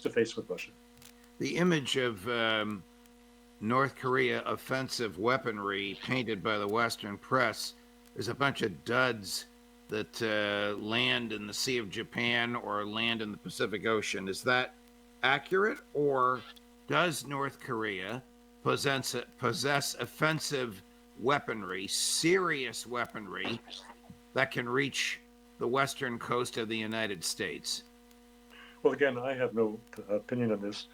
to face with Russia. The image of North Korea offensive weaponry painted by the Western press is a bunch of duds that land in the Sea of Japan or land in the Pacific Ocean. Is that accurate, or does North Korea possess offensive weaponry, serious weaponry, that can reach the western coast of the United States? Well, again, I have no opinion on this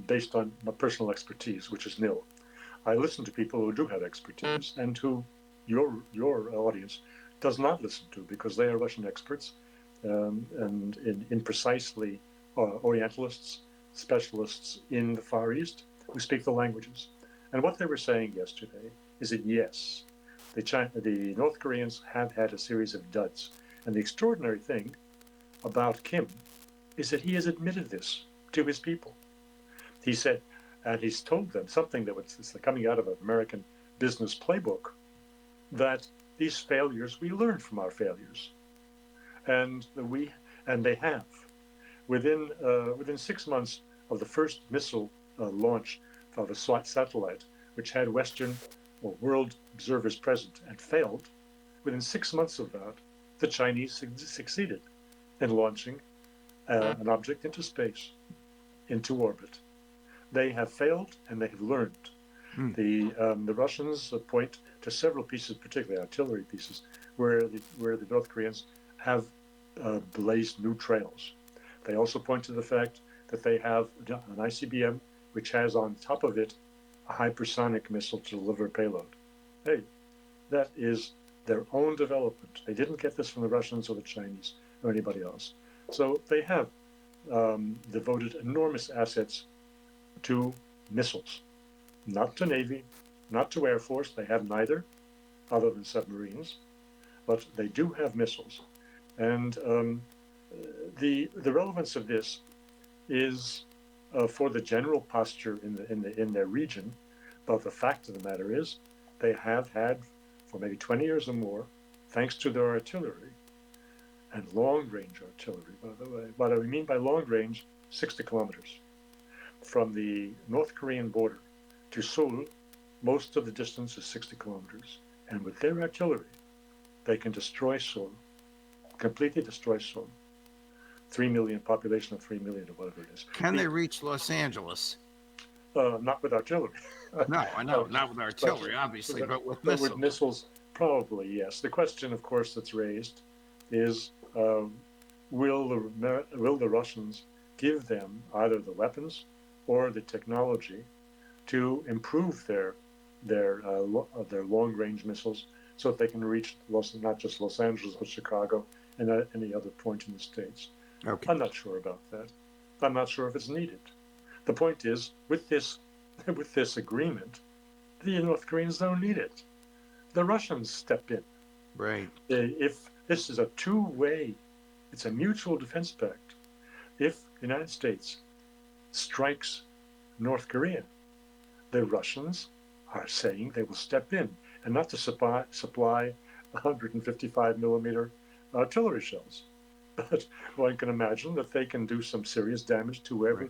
based on my personal expertise, which is nil. I listen to people who do have expertise and who your audience does not listen to because they are Russian experts and in precisely Orientalists, specialists in the Far East who speak the languages. And what they were saying yesterday is that yes, the North Koreans have had a series of duds. And the extraordinary thing about Kim is that he has admitted this to his people. He said, and he's told them something that was coming out of an American business playbook, that these failures, we learned from our failures. And they have. Within 6 months of the first missile launch of a satellite, which had Western or world observers present and failed, within 6 months of that, the Chinese succeeded in launching an object into space, into orbit. They have failed and they have learned. The Russians point to several pieces, particularly artillery pieces, where the North Koreans have blazed new trails. They also point to the fact that they have an ICBM which has on top of it a hypersonic missile to deliver payload. Hey, that is their own development. They didn't get this from the Russians or the Chinese or anybody else. So they have devoted enormous assets to missiles, not to Navy, not to Air Force. They have neither, other than submarines, but they do have missiles. And the relevance of this is for the general posture in their region. But the fact of the matter is, they have had for maybe 20 years or more, thanks to their artillery and long-range artillery, by the way. What I mean by long-range, 60 kilometers. From the North Korean border to Seoul, most of the distance is 60 kilometers. And with their artillery, they can destroy Seoul, completely destroy Seoul. 3 million, population of 3 million or whatever it is. Can they reach Los Angeles? Not with artillery. No, I know, not with artillery, obviously, but with missiles. With missiles, probably, yes. The question, of course, that's raised is, will the Russians give them either the weapons or the technology to improve their long-range missiles so that they can reach not just Los Angeles, but Chicago and any other point in the States? Okay. I'm not sure about that. I'm not sure if it's needed. The point is, with this agreement, the North Koreans don't need it. The Russians step in. Right. If this is a two-way, it's a mutual defense pact. If the United States strikes North Korea, the Russians are saying they will step in, and not to supply 155 millimeter artillery shells. But one can imagine that they can do some serious damage to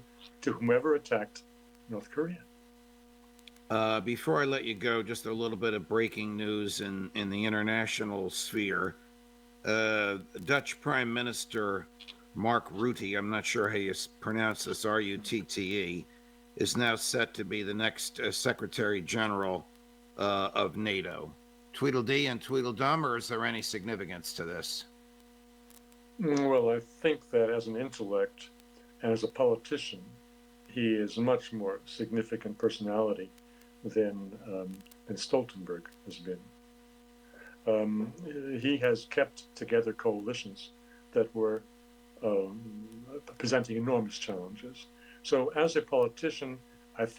whomever attacked North Korea. Before I let you go, just a little bit of breaking news in the international sphere. Dutch Prime Minister Mark Rutte, I'm not sure how you pronounce this, R-U-T-T-E, is now set to be the next Secretary General of NATO. Tweedledee and Tweedledum, or is there any significance to this? Well, I think that as an intellect and as a politician, he is a much more significant personality than Stoltenberg has been. He has kept together coalitions that were presenting enormous challenges. So as a politician, I think